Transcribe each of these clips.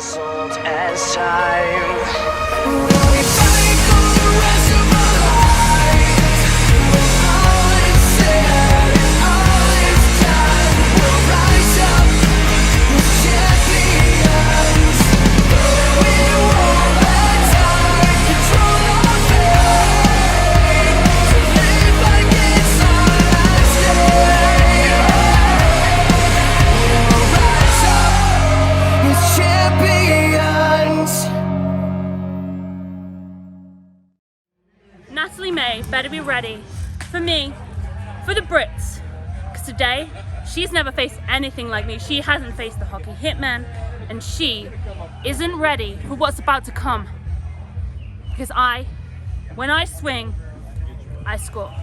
insult as time. Natalie May better be ready for me, for the Brits, because today she's never faced anything like me. She hasn't faced the Hockey Hitman, and she isn't ready for what's about to come. Because when I swing, I score.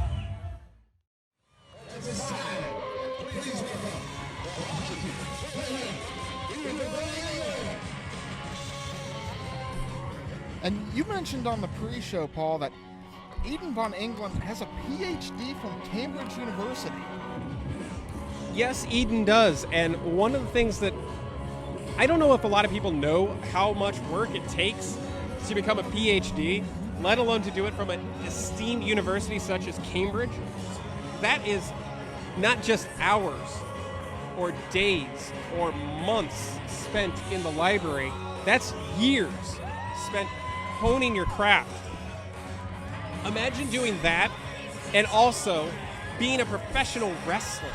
And you mentioned on the pre-show, Paul, that Eden von Engeland has a PhD from Cambridge University. Yes, Eden does. And one of the things that I don't know if a lot of people know how much work it takes to become a PhD, let alone to do it from an esteemed university such as Cambridge. That is not just hours or days or months spent in the library. That's years spent honing your craft. Imagine doing that and also being a professional wrestler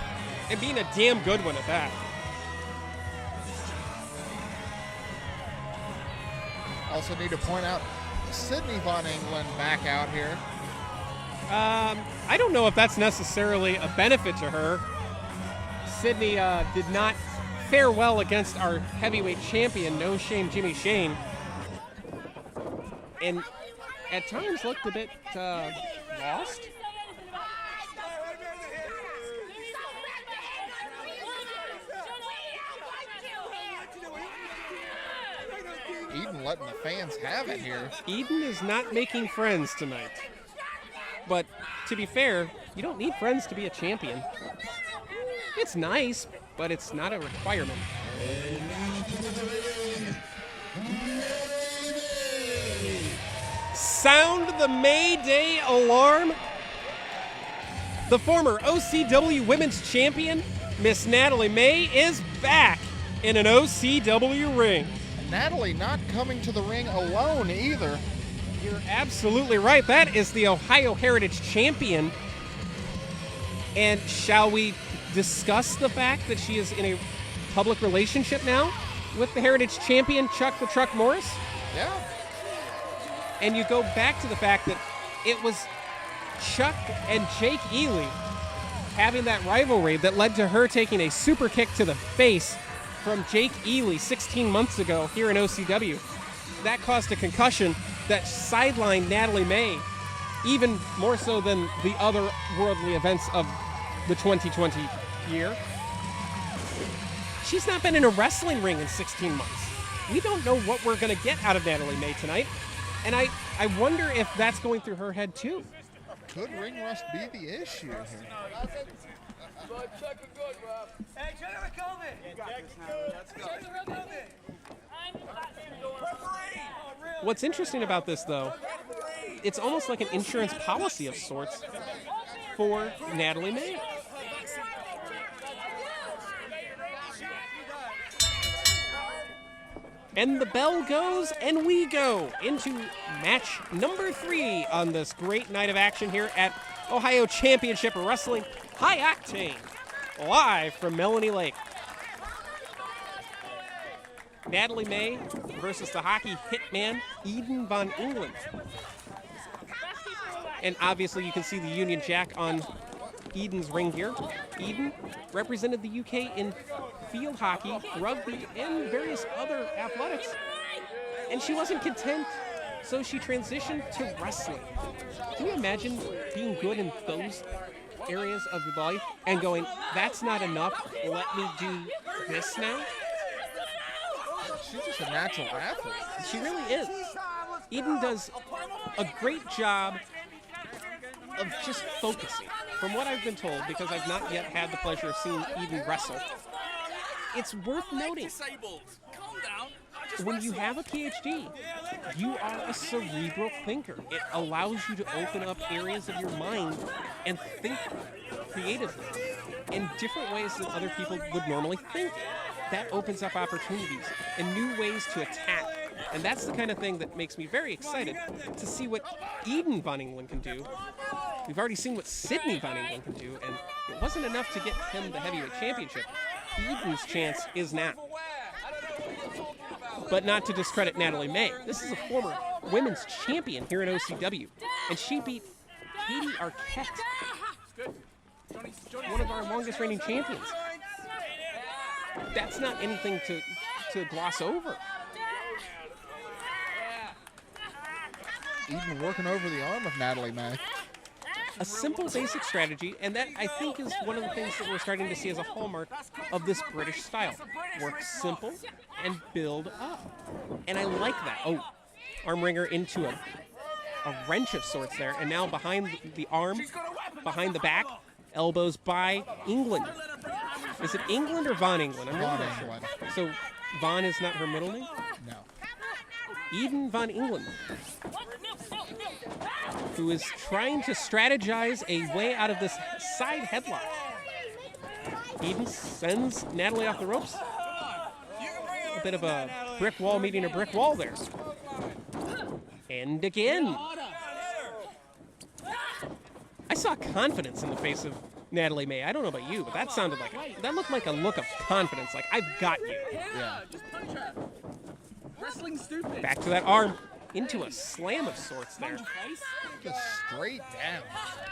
and being a damn good one at that. Also need to point out Sydney von Engeland back out here. I don't know if that's necessarily a benefit to her. Sydney did not fare well against our heavyweight champion, No Shame Jimmy Shane. And at times looked a bit lost. Eden letting the fans have it here. Eden is not making friends tonight. But to be fair, you don't need friends to be a champion. It's nice, but it's not a requirement. Sound the May Day alarm. The former OCW Women's Champion, Miss Natalie May, is back in an OCW ring. Natalie not coming to the ring alone either. You're absolutely right. That is the Ohio Heritage Champion. And shall we discuss the fact that she is in a public relationship now with the Heritage Champion, Chuck the Truck Morris? Yeah. And you go back to the fact that it was Chuck and Jake Ely having that rivalry that led to her taking a super kick to the face from Jake Ely 16 months ago here in OCW. That caused a concussion that sidelined Natalie May, even more so than the other worldly events of the 2020 year. She's not been in a wrestling ring in 16 months. We don't know what we're going to get out of Natalie May tonight. And I wonder if that's going through her head too. Could ring rust be the issue here? What's interesting about this, though, it's almost like an insurance policy of sorts for Natalie May. And the bell goes, and we go into match number 3 on this great night of action here at Ohio Championship Wrestling High Octane, live from Melanie Lake. Natalie May versus the Hockey Hitman, Eden von Engeland. And obviously you can see the Union Jack on Eden's ring gear. Eden represented the UK in field hockey, rugby, and various other athletics. And she wasn't content, so she transitioned to wrestling. Can you imagine being good in those areas of your life and going, that's not enough, let me do this now? She's just a natural athlete. She really is. Eden does a great job of just focusing. From what I've been told, because I've not yet had the pleasure of seeing Eden wrestle, it's worth noting when you have a PhD, you are a cerebral thinker. It allows you to open up areas of your mind and think creatively in different ways than other people would normally think. That opens up opportunities and new ways to attack. And that's the kind of thing that makes me very excited to see what Eden von Engeland can do. We've already seen what Sydney von Engeland can do, and it wasn't enough to get him the heavyweight championship. Eden's chance is now. But not to discredit Natalie May. This is a former women's champion here in OCW, and she beat Katie Arquette, one of our longest reigning champions. That's not anything to gloss over. Eden working over the arm of Natalie May. A simple, basic strategy, and that, I think, is one of the things that we're starting to see as a hallmark of this British style. Work simple and build up. And I like that. Oh, arm wringer into a wrench of sorts there, and now behind the arm, behind the back, elbows by Engeland. Is it Engeland or Von Engeland? I'm really not sure. So Von is not her middle name? No. Eden von Engeland, who is trying to strategize a way out of this side headlock. Eden sends Natalie off the ropes. A bit of a brick wall meeting a brick wall there. And again. I saw confidence in the face of Natalie May. I don't know about you, but that looked like a look of confidence, like, I've got you. Yeah. Wrestling stupid. Back to that arm, into a slam of sorts there. Just straight down.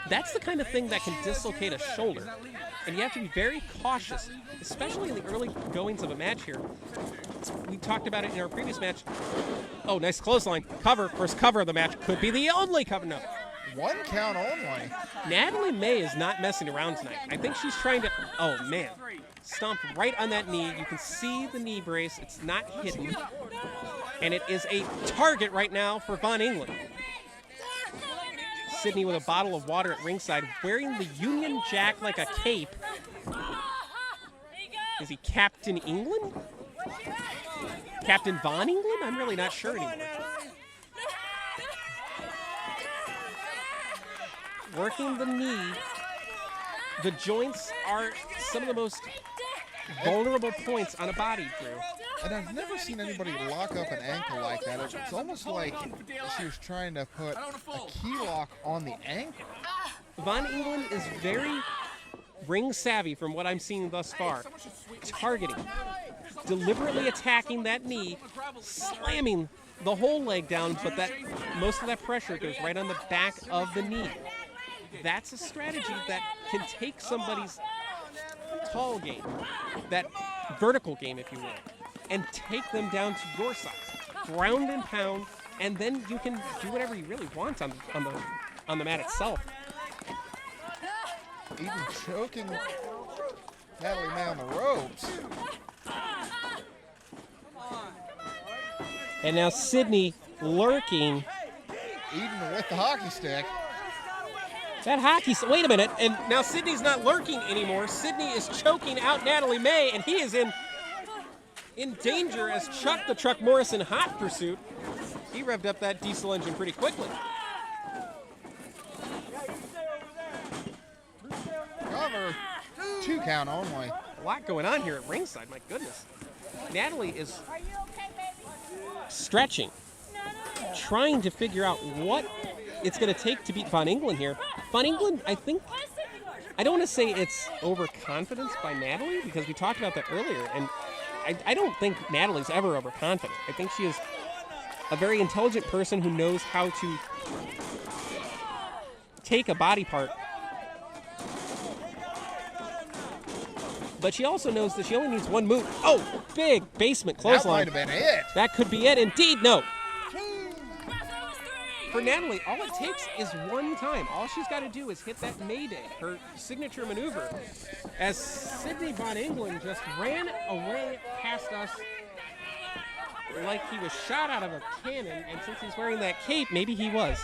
That's the kind of thing that can dislocate a shoulder. And you have to be very cautious, especially in the early goings of a match here. We talked about it in our previous match. Oh, nice clothesline. Cover, first cover of the match. Could be the only cover. No. 1 count only. Natalie May is not messing around tonight. I think she's trying to, oh man, stomp right on that knee. You can see the knee brace. It's not hidden. And it is a target right now for Von Engeland. Sydney with a bottle of water at ringside, wearing the Union Jack like a cape. Is he Captain England? Captain Von Engeland? I'm really not sure anymore. Working the knee. The joints are some of the most vulnerable points on a body, Drew. And I've never seen anybody lock up an ankle like that. It's almost like she was trying to put a key lock on the ankle. Von Engeland is very ring savvy from what I'm seeing thus far. Targeting, deliberately attacking that knee, slamming the whole leg down, but that most of that pressure goes right on the back of the knee. That's a strategy that can take somebody's tall game, that vertical game, if you will, and take them down to your size. Ground and pound, and then you can do whatever you really want on the mat itself. Even choking Natalie May on the ropes. And now Sydney lurking. Eden with the hockey stick. That hockey, wait a minute, and now Sydney's not lurking anymore. Sydney is choking out Natalie May, and he is in danger as Chuck the Truck Morrison hot pursuit. He revved up that diesel engine pretty quickly. Cover. 2 count only. A lot going on here at ringside, my goodness. Natalie is stretching, trying to figure out what it's going to take to beat Von Engeland here. Von Engeland, I don't want to say it's overconfidence by Natalie, because we talked about that earlier, and I don't think Natalie's ever overconfident. I think she is a very intelligent person who knows how to take a body part, but she also knows that she only needs one move. Oh, big basement clothesline. That might have been it. That could be it. Indeed, no. For Natalie, all it takes is one time. All she's got to do is hit that Mayday, her signature maneuver, as Sydney von Engeland just ran away past us like he was shot out of a cannon, and since he's wearing that cape, maybe he was.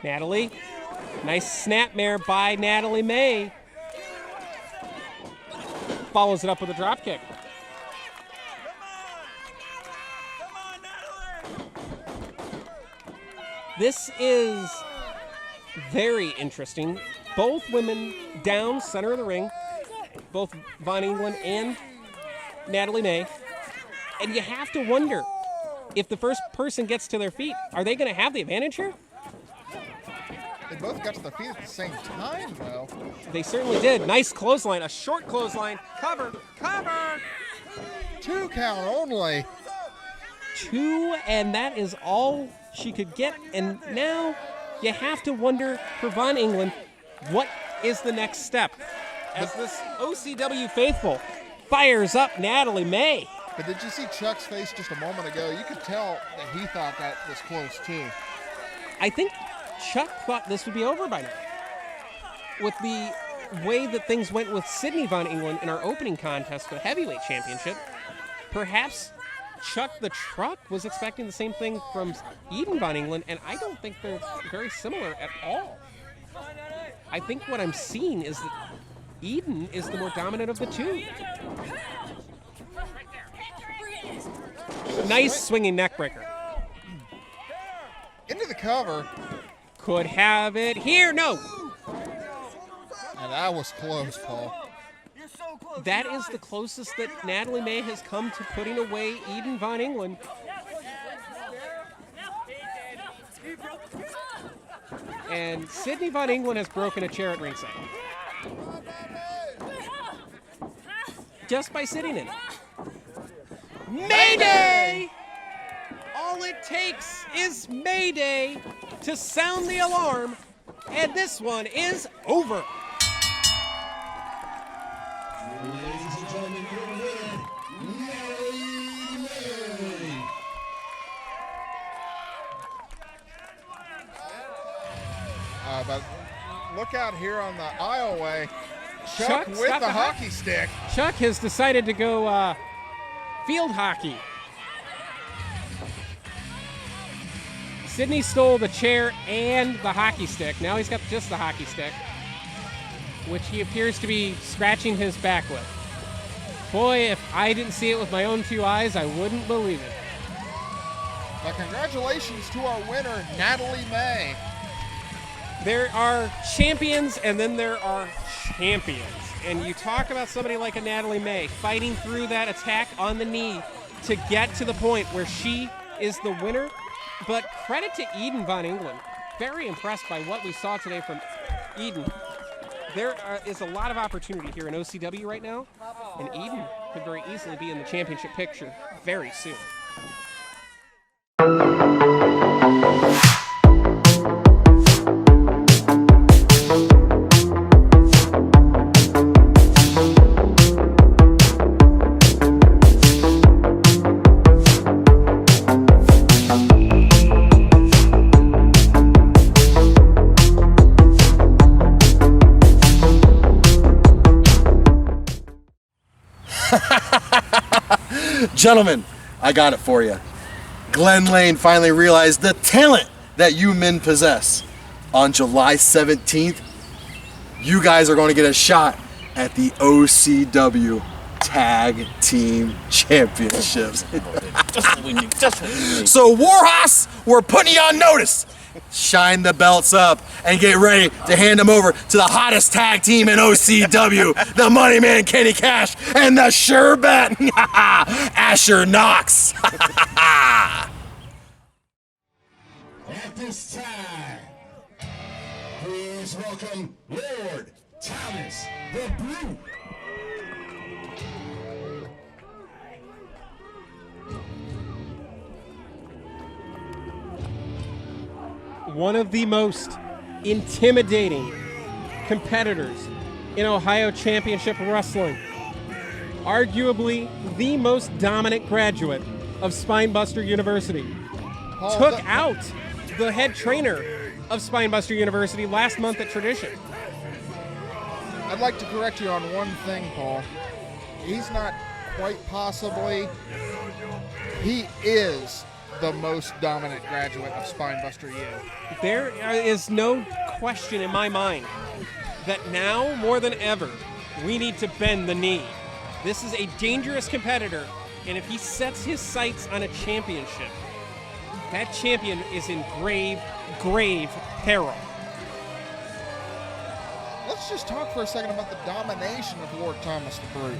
Natalie, nice snapmare by Natalie May. Follows it up with a drop kick. This is very interesting. Both women down center of the ring, both Von Engeland and Natalie May. And you have to wonder, if the first person gets to their feet, are they going to have the advantage here? They both got to their feet at the same time, though. They certainly did. Nice clothesline, a short clothesline. Cover, cover! 2 count only. 2, and that is all she could get. And now you have to wonder for Von Engeland, what is the next step? As this OCW faithful fires up Natalie May. But did you see Chuck's face just a moment ago? You could tell that he thought that was close, too. I think Chuck thought this would be over by now. With the way that things went with Sydney Von Engeland in our opening contest for the heavyweight championship, perhaps Chuck the Truck was expecting the same thing from Eden Von Engeland, and I don't think they're very similar at all. I think what I'm seeing is that Eden is the more dominant of the two. Nice swinging neck breaker. Into the cover. Could have it here. No. And that was close, Paul. That is the closest that Natalie May has come to putting away Eden Von Engeland. And Sydney Von Engeland has broken a chair at ringside. Just by sitting in it. Mayday! All it takes is Mayday to sound the alarm, and this one is over. Ladies and gentlemen, your winner, Natalie May. But look out here on the aisleway. Chuck with got the hockey stick. Chuck has decided to go field hockey. Sydney stole the chair and the hockey stick. Now he's got just the hockey stick, which he appears to be scratching his back with. Boy, if I didn't see it with my own 2 eyes, I wouldn't believe it. Well, congratulations to our winner, Natalie May. There are champions, and then there are champions. And you talk about somebody like a Natalie May fighting through that attack on the knee to get to the point where she is the winner. But credit to Eden Von Engeland. Very impressed by what we saw today from Eden. There is a lot of opportunity here in OCW right now, and Eden could very easily be in the championship picture very soon. Gentlemen, I got it for you. Glenn Lane finally realized the talent that you men possess. On July 17th, you guys are going to get a shot at the OCW Tag Team Championships. So Warhorse, we're putting you on notice. Shine the belts up and get ready to hand them over to the hottest tag team in OCW, the Money Man Kenny Kash and the Sure Bet Asher Knox. At this time, please welcome Lord Thomas the Brute. One of the most intimidating competitors in Ohio Championship Wrestling. Arguably the most dominant graduate of Spinebuster University. Took out the head trainer of Spinebuster University last month at Tradition. I'd like to correct you on one thing, Paul. He's not quite possibly. He is the most dominant graduate of Spinebuster U. There is no question in my mind that now more than ever we need to bend the knee. This is a dangerous competitor, and if he sets his sights on a championship, that champion is in grave grave peril. Let's just talk for a second about the domination of Lord Thomas the Brute.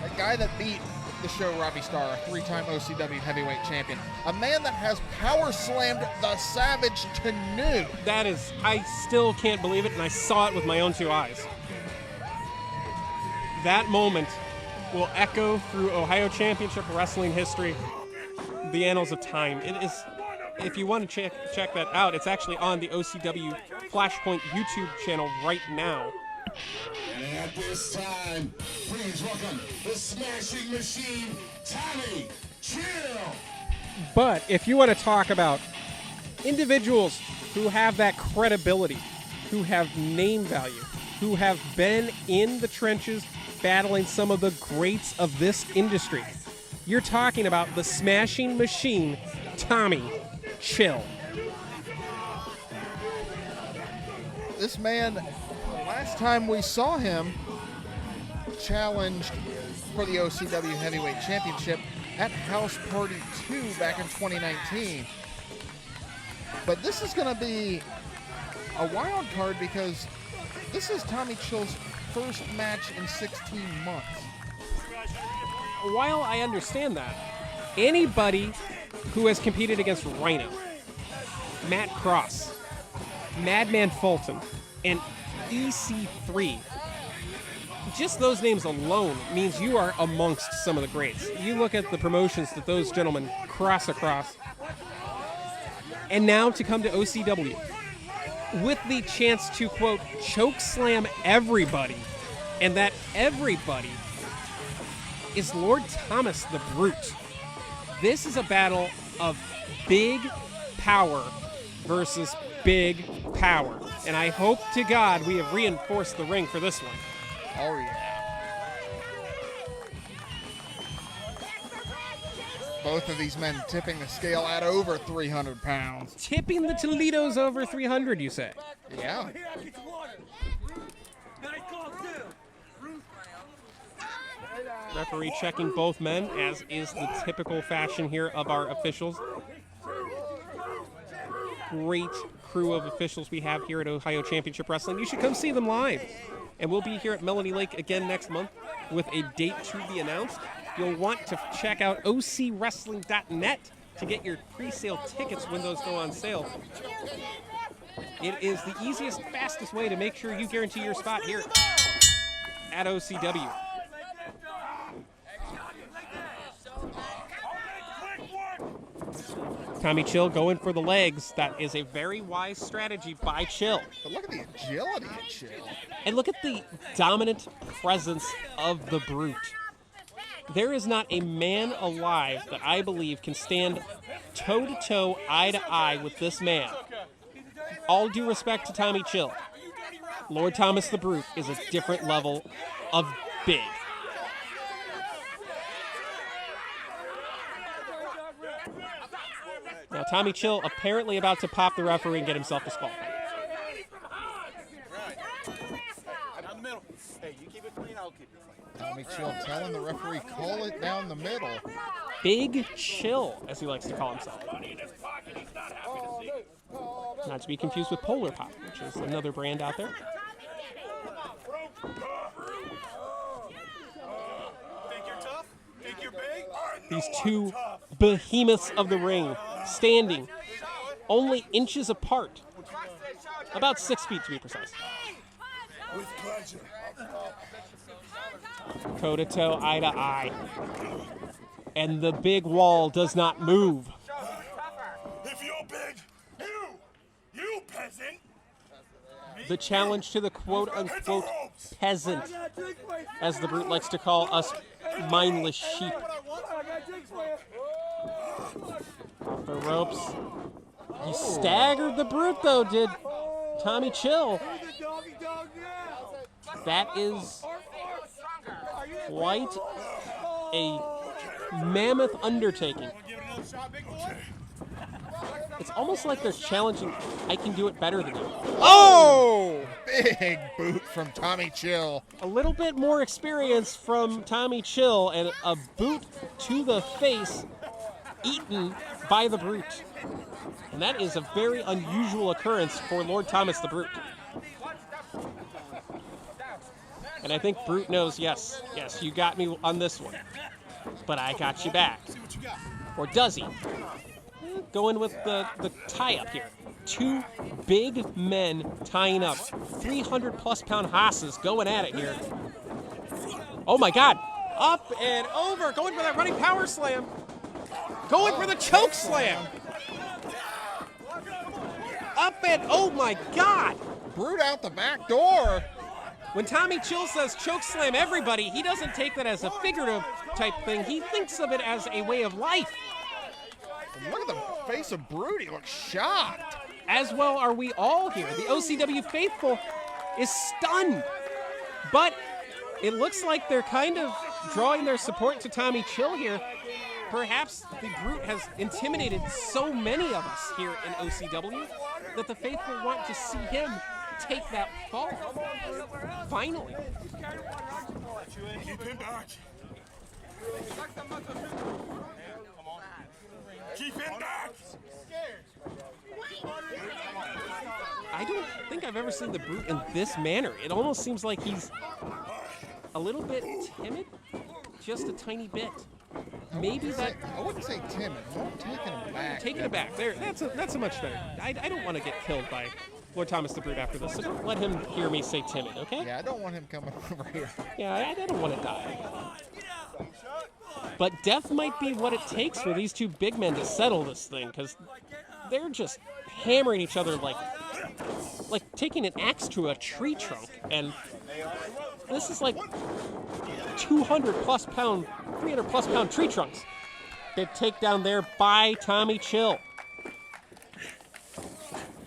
A guy that beat the show Robbie Starr, a 3-time OCW heavyweight champion. A man that has power slammed the Savage to new. That is, I still can't believe it, and I saw it with my own 2 eyes. That moment will echo through Ohio Championship Wrestling history, the annals of time. It is, if you want to check that out, it's actually on the OCW Flashpoint YouTube channel right now. And at this time, please welcome the Smashing Machine, Tommy Chill. But if you want to talk about individuals who have that credibility, who have name value, who have been in the trenches battling some of the greats of this industry, you're talking about the Smashing Machine, Tommy Chill. This man, last time we saw him, challenged for the OCW Heavyweight Championship at House Party 2 back in 2019. But this is going to be a wild card because this is Tommy Chill's first match in 16 months. While I understand that, anybody who has competed against Rhino, Matt Cross, Madman Fulton, and EC3, just those names alone means you are amongst some of the greats. You look at the promotions that those gentlemen cross across, and now to come to OCW with the chance to, quote, choke slam everybody, and that everybody is Lord Thomas the Brute. This is a battle of big power versus big power. And I hope to God we have reinforced the ring for this one. Oh, yeah. Both of these men tipping the scale at over 300 pounds. Tipping the Toledos over 300, you say? Yeah. Referee checking both men, as is the typical fashion here of our officials. Great crew of officials we have here at Ohio Championship Wrestling. You should come see them live. And we'll be here at Melanie Lake again next month with a date to be announced. You'll want to check out ocwrestling.net to get your pre-sale tickets when those go on sale. It is the easiest, fastest way to make sure you guarantee your spot here at OCW. Tommy Chill going for the legs. That is a very wise strategy by Chill. But look at the agility of Chill. And look at the dominant presence of the Brute. There is not a man alive that I believe can stand toe-to-toe, eye-to-eye with this man. All due respect to Tommy Chill, Lord Thomas the Brute is a different level of big. Now, Tommy Chill apparently about to pop the referee and get himself disqualified. Tommy Chill telling the referee, call it down the middle. Big Chill, as he likes to call himself. Not to be confused with Polar Pop, which is another brand out there. These two behemoths of the ring standing only inches apart. About 6 feet to be precise. With pleasure. Toe-to-toe, eye-to-eye. And the big wall does not move. If you're big, you peasant. The challenge to the quote-unquote peasant, as the Brute likes to call us mindless sheep. Off the ropes. He staggered the Brute, though, did Tommy Chill. That is quite a mammoth undertaking. It's almost like they're challenging, I can do it better than you. Oh! Big boot from Tommy Chill. A little bit more experience from Tommy Chill, and a boot to the face eaten by the Brute. And that is a very unusual occurrence for Lord Thomas the Brute. And I think Brute knows, yes, you got me on this one, but I got you back. Or does he? Going with the tie-up here. Two big men tying up. 300-plus pound hosses going at it here. Oh my God. Up and over. Going for that running power slam. Going for the choke slam. Up and, oh my God. Brute out the back door. When Tommy Chill says choke slam everybody, he doesn't take that as a figurative type thing. He thinks of it as a way of life. Look at the face of Brute. He looks shocked. As well are we all here. The OCW faithful is stunned. But it looks like they're kind of drawing their support to Tommy Chill here. Perhaps the Brute has intimidated so many of us here in OCW that the faithful want to see him take that fall. Finally. Keep him back. Keep him back. I don't think I've ever seen the Brute in this manner. It almost seems like he's a little bit timid, just a tiny bit. Maybe that. I wouldn't say timid. I'm taking him back. Taking it back. There. That's a much better. I don't want to get killed by Lord Thomas the Brute after this, so don't let him hear me say timid, okay? Yeah, I don't want him coming over here. Yeah, I don't want to die. But death might be what it takes for these two big men to settle this thing, because they're just hammering each other like taking an axe to a tree trunk, and this is like 200-plus pound, 300-plus pound tree trunks. Big takedown there by Tommy Chill.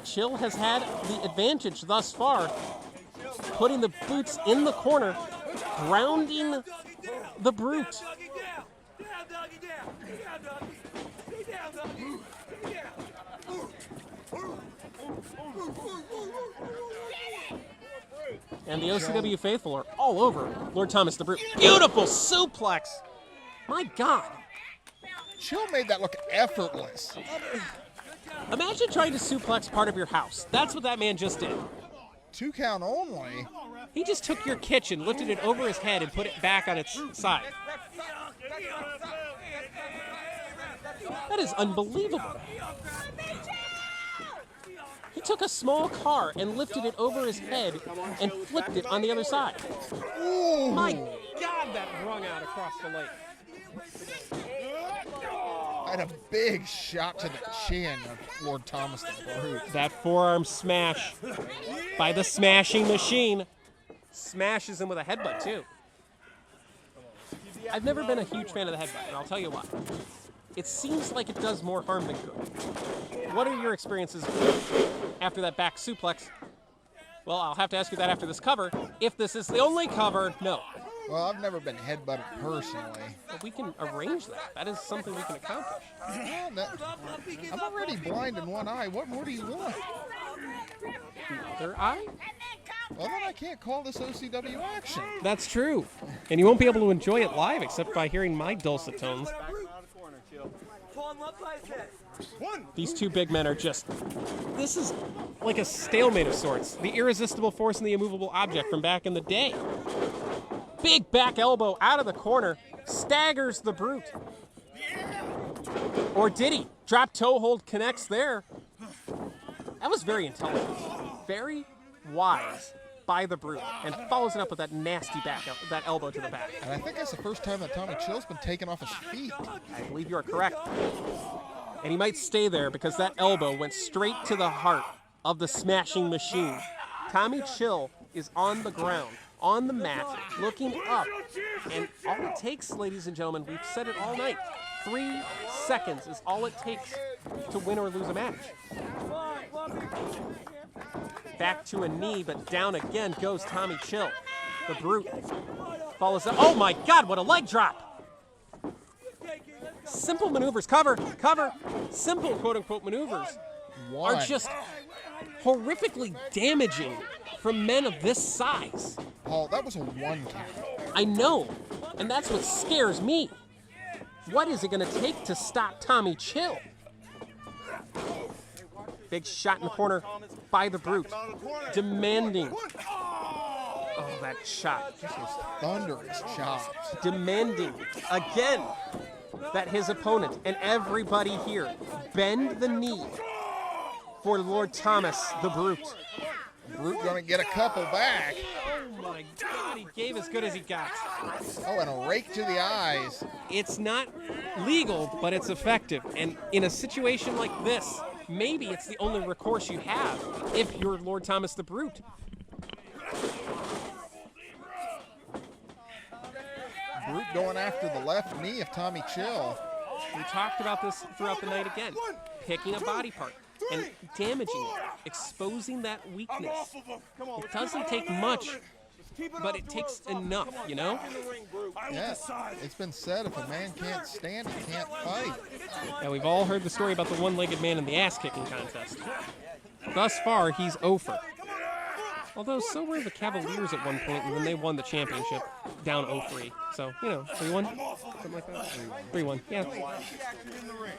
Chill has had the advantage thus far, putting the boots in the corner, grounding the Brute. And the OCW faithful are all over Lord Thomas the Brute. Beautiful suplex! My God. Chill made that look effortless. Imagine trying to suplex part of your house. That's what that man just did. 2 count only. He just took your kitchen, lifted it over his head, and put it back on its side. That is unbelievable. He took a small car and lifted it over his head and flipped it on the other side. Ooh. My God, that rung out across the lake. And a big shot to the chin of Lord Thomas the Brute. That forearm smash by the smashing machine. Smashes him with a headbutt, too. I've never been a huge fan of the headbutt, and I'll tell you why. It seems like it does more harm than good. What are your experiences after that back suplex? Well, I'll have to ask you that after this cover. If this is the only cover, no. Well, I've never been headbutted personally. But we can arrange that. That is something we can accomplish. Well, I'm already blind in one eye. What more do you want? Other eye? Well, then I can't call this OCW action. That's true. And you won't be able to enjoy it live except by hearing my dulcet tones. These two big men are just... This is like a stalemate of sorts. The irresistible force and the immovable object from back in the day. Big back elbow out of the corner. Staggers the Brute. Or did he? Drop toe hold connects there. That was very intelligent. Very wise by the Brute. And follows it up with that nasty that elbow to the back. And I think that's the first time that Tommy Chill's been taken off his feet. I believe you are correct. And he might stay there because that elbow went straight to the heart of the smashing machine. Tommy Chill is on the ground, on the mat, looking up. And all it takes, ladies and gentlemen, we've said it all night, 3 seconds is all it takes to win or lose a match. Back to a knee, but down again goes Tommy Chill. The Brute follows up. Oh my God, what a leg drop! Simple maneuvers, cover, simple quote-unquote maneuvers are just horrifically damaging from men of this size. Paul, that was a 1 count. I know, and that's what scares me. What is it going to take to stop Tommy Chill? Big shot in the corner by the Brute. Demanding. Oh, that shot. Just those thunderous chops. Demanding again that his opponent and everybody here bend the knee for Lord Thomas the Brute. Brute gonna get a couple back. Oh my God, he gave as good as he got. Oh, and a rake to the eyes. It's not legal, but it's effective. And in a situation like this, maybe it's the only recourse you have if you're Lord Thomas the Brute. Brute going after the left knee of Tommy Chill. We talked about this throughout the night again. Picking a body part and damaging it, exposing that weakness. It doesn't take much, but it takes enough, you know? Yeah, it's been said if a man can't stand, he can't fight. And we've all heard the story about the one-legged man in the ass-kicking contest. Thus far, he's 0-for. Although, so were the Cavaliers at one point when they won the championship, down 0-3. So, you know, 3-1? Something like that? 3-1, yeah.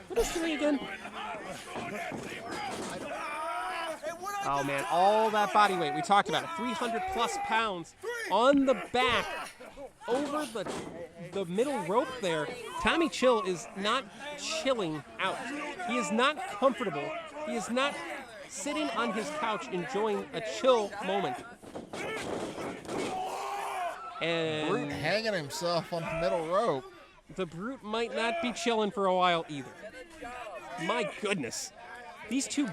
What is 3 again? Oh, man, all that body weight. We talked about it. 300-plus pounds on the back, over the middle rope there. Tommy Chill is not chilling out. He is not comfortable. He is not sitting on his couch enjoying a chill moment. And Brute hanging himself on the middle rope. the Brute might not be chilling for a while either. My goodness. These two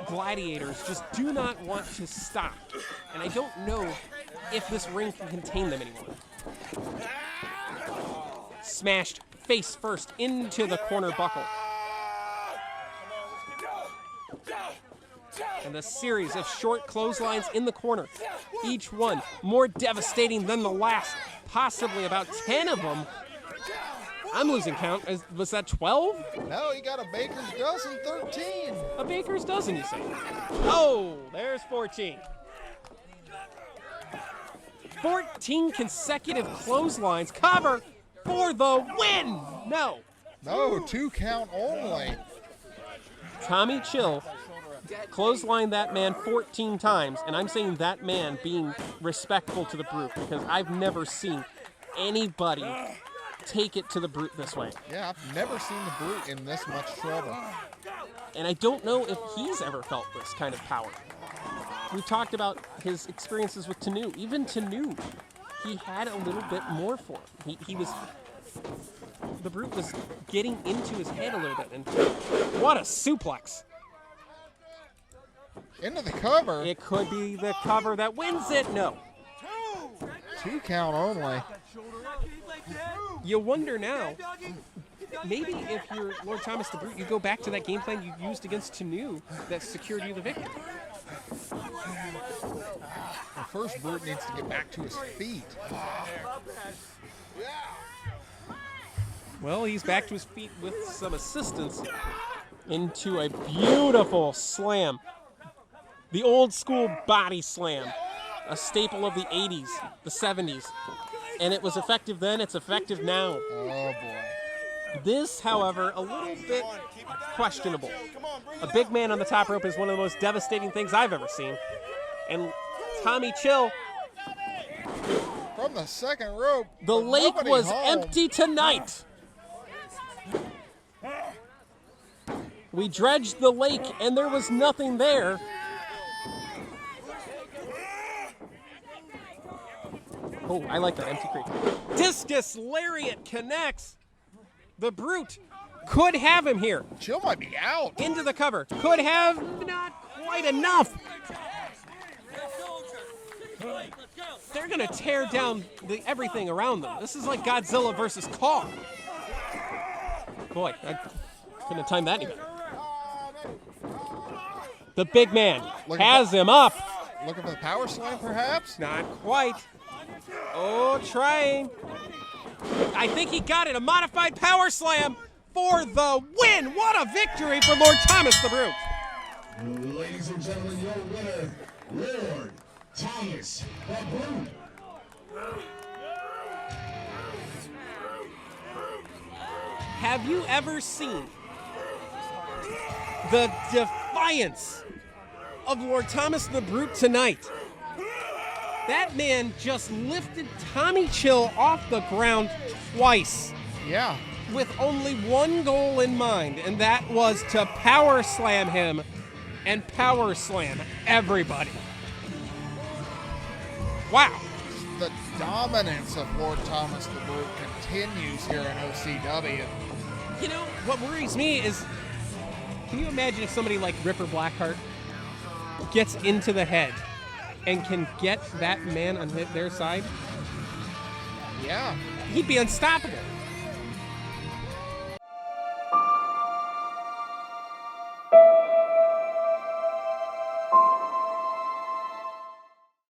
gladiators just do not want to stop. And I don't know if this ring can contain them anymore. Smashed face first into the corner buckle. And a series of short clotheslines in the corner. Each one more devastating than the last. Possibly about 10 of them. I'm losing count. Was that 12? No, he got a baker's dozen, 13. A baker's dozen, you say? Oh, there's 14. 14 consecutive clotheslines. Cover for the win. No. No, 2 count only. Tommy Chill clotheslined that man 14 times, and I'm saying that man being respectful to the Brute because I've never seen anybody take it to the Brute this way. Yeah, I've never seen the Brute in this much trouble. And I don't know if he's ever felt this kind of power. We talked about his experiences with Tanu. Even Tanu, he had a little bit more for him. The Brute was getting into his head a little bit, and what a suplex. Into the cover. It could be the cover that wins it. No. 2 count only. You wonder now, maybe if you're Lord Thomas the Brute, you go back to that game plan you used against Tanu that secured you the victory. The first Brute needs to get back to his feet. Well, he's back to his feet with some assistance into a beautiful slam. The old school body slam, a staple of the 80s, the 70s. And it was effective then, it's effective now. Oh, boy. This, however, a little bit questionable. A big man on the top rope is one of the most devastating things I've ever seen. And Tommy Chill, From the second rope. the lake nobody was home. empty tonight. We dredged the lake and there was nothing there. Oh, I like that empty creek. Discus lariat connects. The Brute could have him here. Chill might be out. Into the cover. Could have, not quite enough. They're going to tear down everything around them. This is like Godzilla versus Kong. Boy, I couldn't have timed that any better. The big man has him up. Looking for the power slam, perhaps? Not quite. Oh, trying. I think he got it. A modified power slam for the win. What a victory for Lord Thomas the Brute. Ladies and gentlemen, your winner, Lord Thomas the Brute. Have you ever seen the defiance of Lord Thomas the Brute tonight. That man just lifted Tommy Chill off the ground twice. Yeah. With only one goal in mind, and that was to power slam him and power slam everybody. Wow. The dominance of Lord Thomas the Brute continues here in OCW. You know, what worries me is, can you imagine if somebody like Ripper Blackheart gets into the head and can get that man on their side? Yeah. He'd be unstoppable.